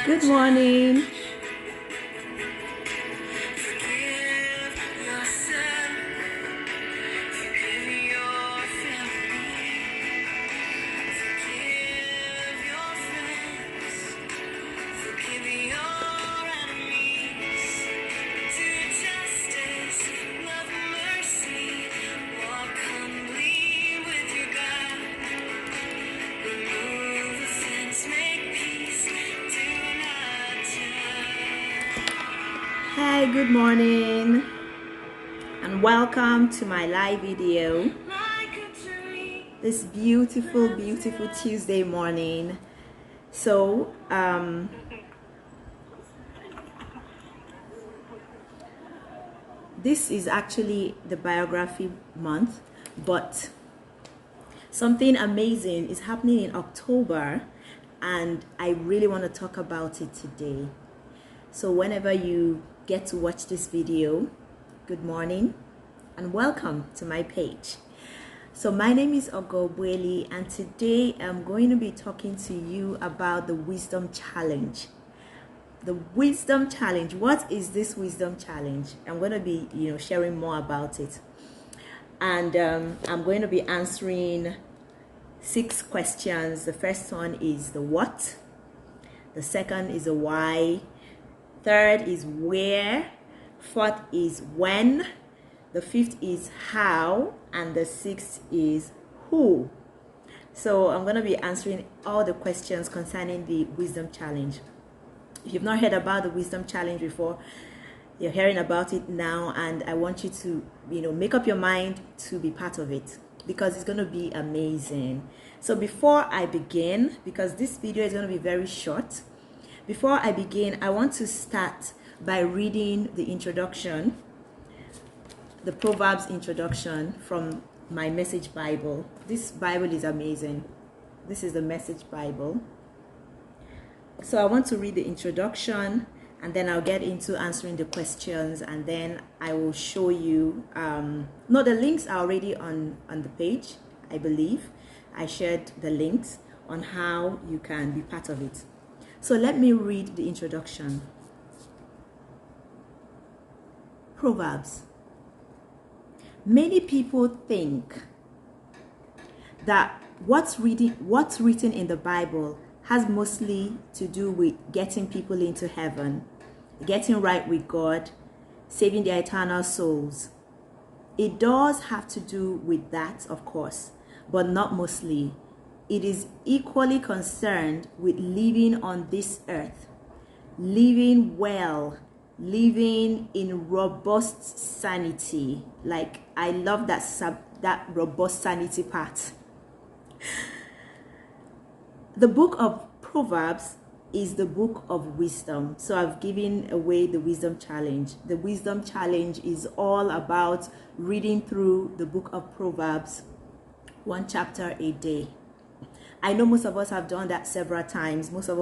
Good morning. Hi, good morning and welcome to my live video this beautiful Tuesday morning. So this is actually the biography month, but something amazing is happening in October and I really want to talk about it today. So whenever you get to watch this video, good morning and welcome to my page. So my name is Ogo Ogbueli and today I'm going to be talking to you about the wisdom challenge. The wisdom challenge. What is this wisdom challenge? I'm going to be sharing more about it, and I'm going to be answering 6 questions. The first one is the what, the second is the why, third is where, fourth is when, the fifth is how, and the sixth is who. So I'm going to be answering all the questions concerning the wisdom challenge. If you've not heard about the wisdom challenge before, you're hearing about it now, and I want you to make up your mind to be part of it because it's going to be amazing. So before I begin, because this video is going to be very short, before I begin, I want to start by reading the introduction, the Proverbs introduction from my Message Bible. This Bible is amazing. This is the Message Bible. So I want to read the introduction and then I'll get into answering the questions, and then I will show you, no, the links are already on the page, I believe. I shared the links on how you can be part of it. So let me read the introduction. Proverbs. Many people think that what's written in the Bible has mostly to do with getting people into heaven, getting right with God, saving their eternal souls. It does have to do with that, of course, but not mostly. It is equally concerned with living on this earth, living well, living in robust sanity. Like, I love that robust sanity part. The book of Proverbs is the book of wisdom. So I've given away the wisdom challenge. The wisdom challenge is all about reading through the book of Proverbs, 1 chapter a day. I know most of us have done that several times. Most of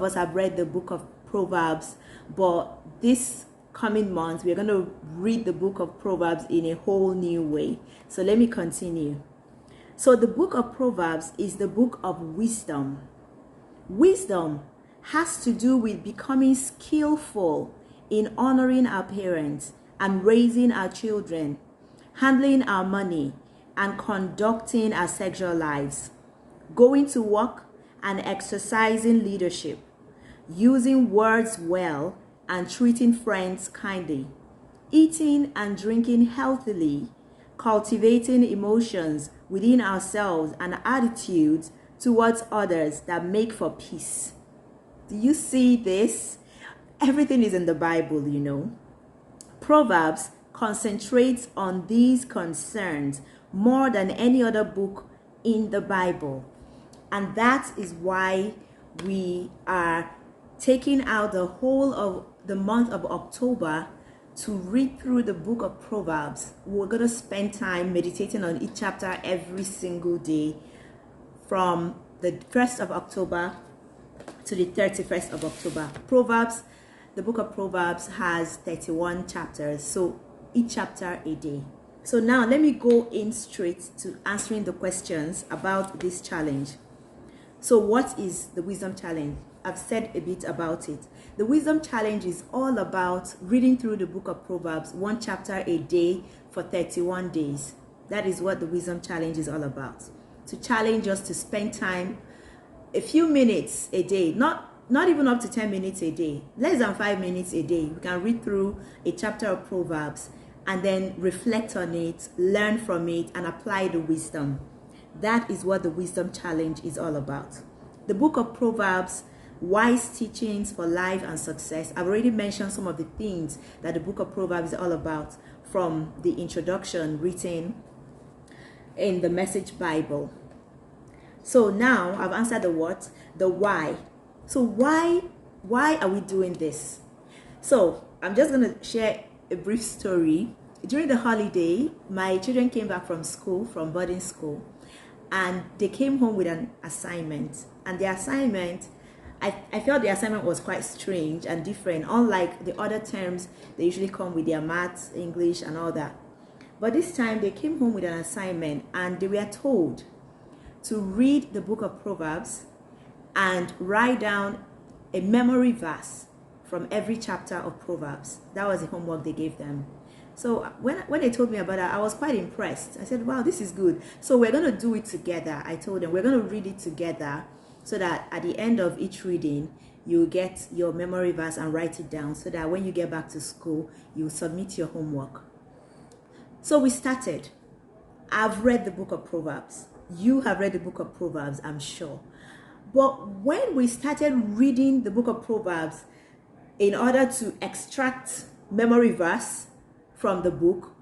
us have read the book of Proverbs, but this coming month we're going to read the book of Proverbs in a whole new way. So let me continue. So the book of Proverbs is the book of wisdom. Wisdom has to do with becoming skillful in honoring our parents and raising our children, handling our money, and conducting our sexual lives, going to work and exercising leadership, using words well and treating friends kindly, eating and drinking healthily, cultivating emotions within ourselves and attitudes towards others that make for peace. Do you see this? Everything is in the Bible, Proverbs concentrates on these concerns more than any other book in the Bible. And that is why we are taking out the whole of the month of October to read through the book of Proverbs. We're going to spend time meditating on each chapter every single day from the 1st of October to the 31st of October. Proverbs, the book of Proverbs has 31 chapters, so each chapter a day. So now let me go in straight to answering the questions about this challenge. So what is the wisdom challenge? I've said a bit about it. The wisdom challenge is all about reading through the book of Proverbs, one chapter a day for 31 days. That is what the wisdom challenge is all about. To challenge us to spend time, a few minutes a day, not even up to 10 minutes a day, less than 5 minutes a day. We can read through a chapter of Proverbs and then reflect on it, learn from it, and apply the wisdom. That is what the wisdom challenge is all about. The book of Proverbs, wise teachings for life and success. I've already mentioned some of the things that the book of Proverbs is all about from the introduction written in the Message Bible. So now I've answered the what, the why. So why are we doing this? So I'm just going to share a brief story. During the holiday, my children came back from school, from boarding school, and they came home with an assignment. And the assignment, I felt the assignment was quite strange and different, unlike the other terms they usually come with their maths, English, and all that. But this time they came home with an assignment and they were told to read the book of Proverbs and write down a memory verse from every chapter of Proverbs. That was the homework they gave them. So when they told me about that, I was quite impressed. I said, wow, this is good. So we're going to do it together. I told them we're going to read it together so that at the end of each reading, you get your memory verse and write it down so that when you get back to school, you submit your homework. So we started. I've read the book of Proverbs. You have read the book of Proverbs, I'm sure. But when we started reading the book of Proverbs in order to extract memory verse from the book,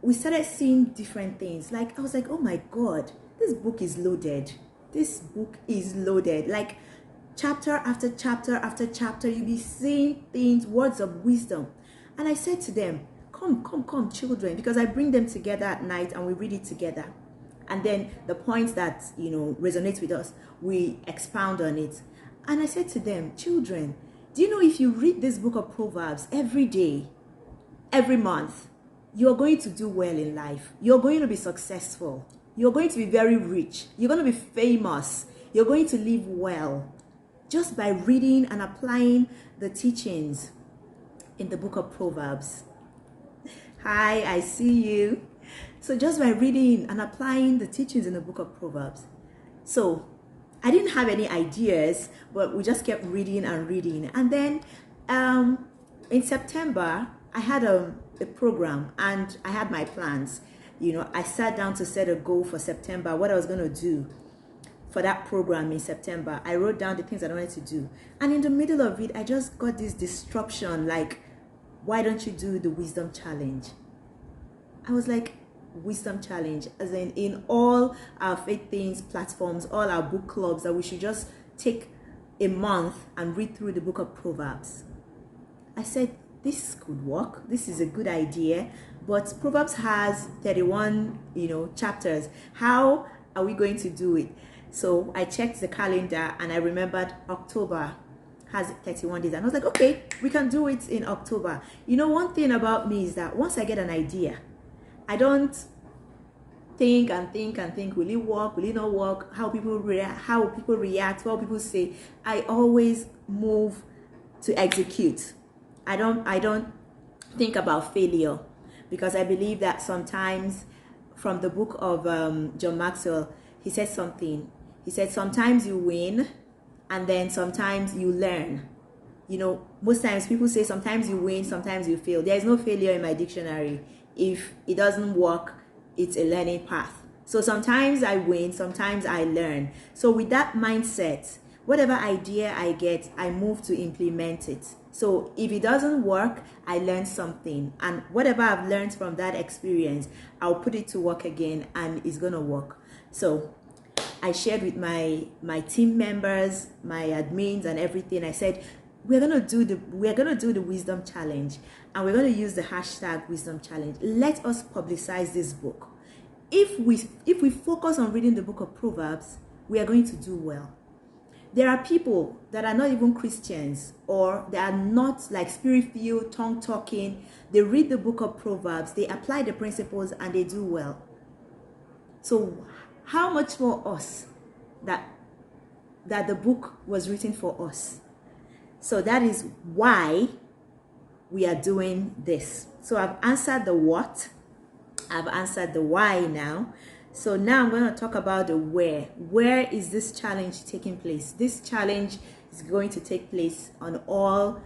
we started seeing different things. Like, I was like, oh my God, this book is loaded. This book is loaded. Like, chapter after chapter after chapter, you'll be seeing things, words of wisdom. And I said to them, come, children, because I bring them together at night and we read it together. And then the points that, resonate with us, we expound on it. And I said to them, children, do you know if you read this book of Proverbs every day, every month, you're going to do well in life. You're going to be successful. You're going to be very rich. You're going to be famous. You're going to live well. Just by reading and applying the teachings in the book of Proverbs. Hi, I see you. So just by reading and applying the teachings in the book of Proverbs. So I didn't have any ideas, but we just kept reading and reading. And then in September, I had a program and I had my plans. I sat down to set a goal for September, what I was going to do for that program in September. I wrote down the things I wanted to do. And in the middle of it, I just got this disruption, like, why don't you do the wisdom challenge? I was like, wisdom challenge, as in all our faith things platforms, all our book clubs, that we should just take a month and read through the book of Proverbs. I said, this could work. This is a good idea. But Proverbs has 31, chapters. How are we going to do it? So I checked the calendar and I remembered October has 31 days. And I was like, okay, we can do it in October. One thing about me is that once I get an idea, I don't think, will it work, will it not work, how people react, what people say. I always move to execute. I don't think about failure, because I believe that sometimes, from the book of John Maxwell, he said something. He said, sometimes you win and then sometimes you learn. Most times people say sometimes you win, sometimes you fail. There is no failure in my dictionary. If it doesn't work, it's a learning path. So sometimes I win, sometimes I learn. So with that mindset, whatever idea I get, I move to implement it. So if it doesn't work, I learn something. And whatever I've learned from that experience, I'll put it to work again and it's going to work. So I shared with my team members, my admins and everything. I said, we're gonna do the wisdom challenge, and we're gonna use the hashtag wisdom challenge. Let us publicize this book. If we focus on reading the book of Proverbs, we are going to do well. There are people that are not even Christians, or they are not like spirit-filled, tongue-talking. They read the book of Proverbs, they apply the principles, and they do well. So how much more us that that the book was written for us. So that is why we are doing this. So I've answered the what, I've answered the why now. So now I'm going to talk about the where. Where is this challenge taking place? This challenge is going to take place on all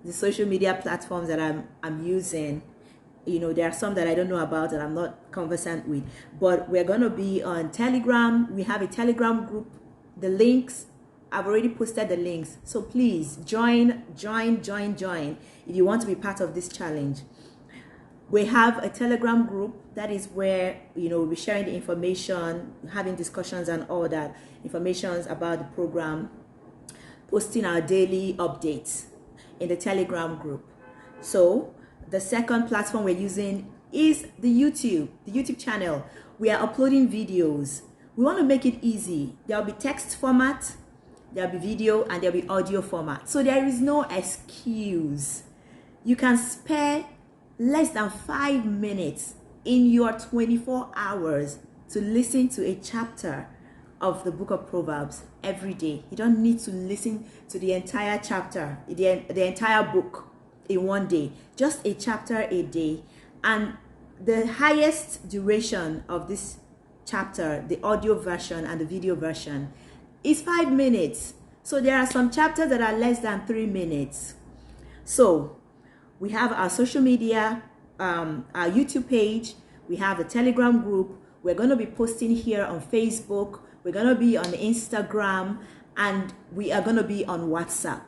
the social media platforms that I'm using. You know, there are some that I don't know about that I'm not conversant with, but we're going to be on Telegram. We have a Telegram group. The links, I've already posted the links. So please join if you want to be part of this challenge. We have a Telegram group. That is where, you know, we'll be sharing the information, having discussions and all that, information about the program, posting our daily updates in the Telegram group. So the second platform we're using is the YouTube channel. We are uploading videos. We want to make it easy. There'll be text format, there'll be video, and there'll be audio format. So there is no excuse. You can spare less than 5 minutes in your 24 hours to listen to a chapter of the Book of Proverbs every day. You don't need to listen to the entire chapter, the entire book in one day. Just a chapter a day. And the highest duration of this chapter, the audio version and the video version, is 5 minutes. So there are some chapters that are less than 3 minutes. So we have our social media, our YouTube page, we have the Telegram group. We're going to be posting here on Facebook. We're going to be on Instagram, and we are going to be on WhatsApp.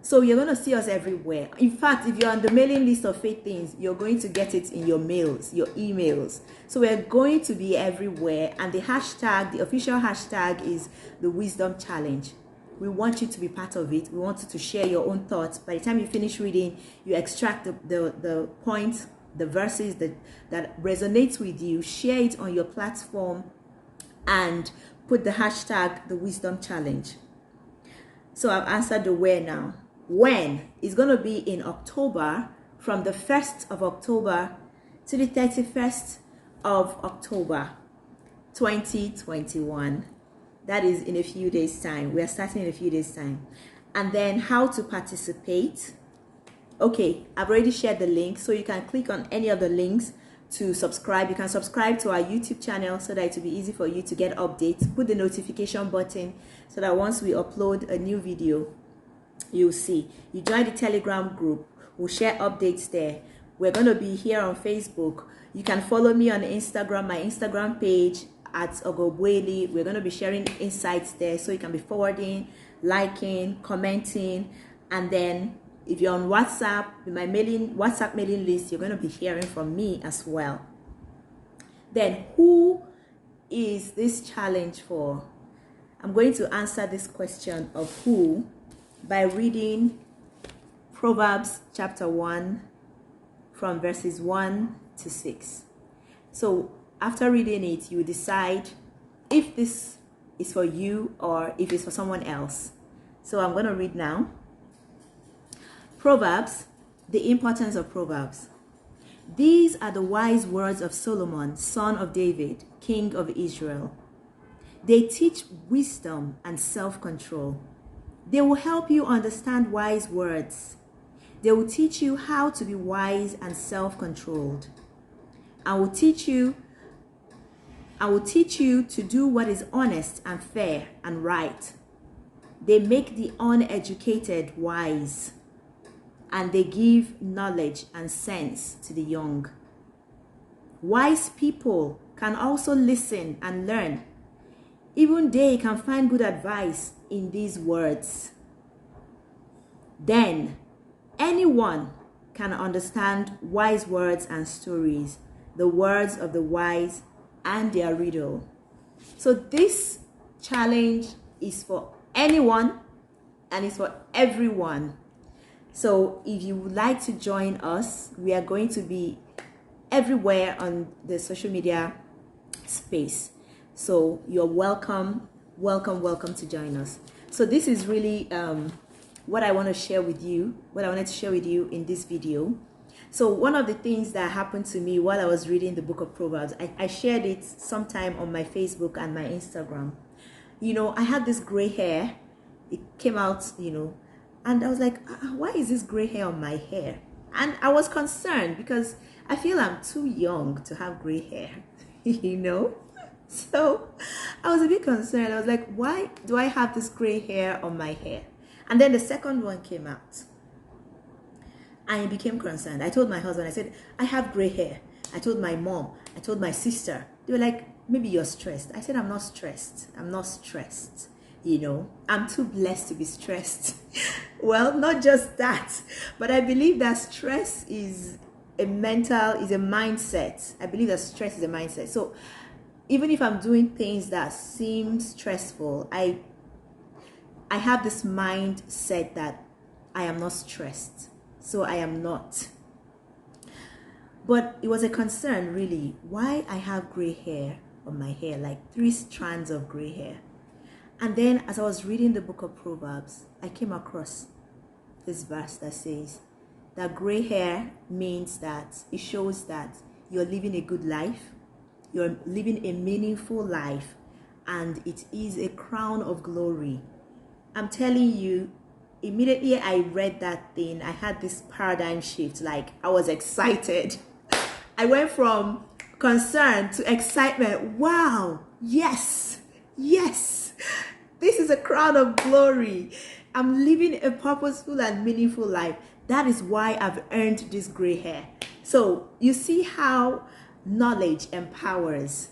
So you're going to see us everywhere. In fact, if you're on the mailing list of Faith Things, you're going to get it in your mails, your emails. So we're going to be everywhere. And the hashtag, the official hashtag is the Wisdom Challenge. We want you to be part of it. We want you to share your own thoughts. By the time you finish reading, you extract the points, the verses that resonates with you, share it on your platform, and put the hashtag the Wisdom Challenge. So I've answered the where now. When is going to be in October, from the 1st of October to the 31st of October 2021. That is in a few days' time. We are starting in a few days' time. And then how to participate. Okay, I've already shared the link, so you can click on any of the links to subscribe. You can subscribe to our YouTube channel so that it will be easy for you to get updates. Put the notification button so that once we upload a new video, you'll see. You join the Telegram group. We'll share updates there. We're going to be here on Facebook. You can follow me on Instagram, my Instagram page at Ogo Ogbueli. We're going to be sharing insights there, so you can be forwarding, liking, commenting, and then if you're on WhatsApp, with my WhatsApp mailing list, you're going to be hearing from me as well. Then, who is this challenge for? I'm going to answer this question of who by reading Proverbs chapter 1 from verses 1 to 6. So after reading it, you decide if this is for you or if it's for someone else. So I'm going to read now. Proverbs, the importance of Proverbs. These are the wise words of Solomon, son of David, king of Israel. They teach wisdom and self-control. They will help you understand wise words. They will teach you how to be wise and self-controlled. I will teach you to do what is honest and fair and right. They make the uneducated wise, and they give knowledge and sense to the young. Wise people can also listen and learn. Even they can find good advice in these words. Then anyone can understand wise words and stories, the words of the wise and their riddle. So this challenge is for anyone and it's for everyone. So if you would like to join us, we are going to be everywhere on the social media space. So you're welcome to join us. So this is really what I want to share with you, what I wanted to share with you in this video. So one of the things that happened to me while I was reading the Book of Proverbs, I shared it sometime on my Facebook and my Instagram. I had this gray hair. It came out, and I was like, why is this gray hair on my hair? And I was concerned because I feel I'm too young to have gray hair, So I was a bit concerned. I was like, why do I have this gray hair on my hair? And then the second one came out. I became concerned. I told my husband, I said, I have gray hair. I told my mom, I told my sister. They were like, maybe you're stressed. I said, I'm not stressed. I'm not stressed. I'm too blessed to be stressed. Well, not just that, but I believe that stress is a mindset. I believe that stress is a mindset. So even if I'm doing things that seem stressful, I have this mindset that I am not stressed. So I am not. But it was a concern, really, why I have gray hair on my hair, like 3 strands of gray hair. And then as I was reading the Book of Proverbs, I came across this verse that says that gray hair means that it shows that you're living a good life, you're living a meaningful life, and it is a crown of glory. I'm telling you, immediately I read that thing, I had this paradigm shift. Like, I was excited. I went from concern to excitement. Wow, yes, this is a crown of glory. I'm living a purposeful and meaningful life. That is why I've earned this gray hair. So you see how knowledge empowers.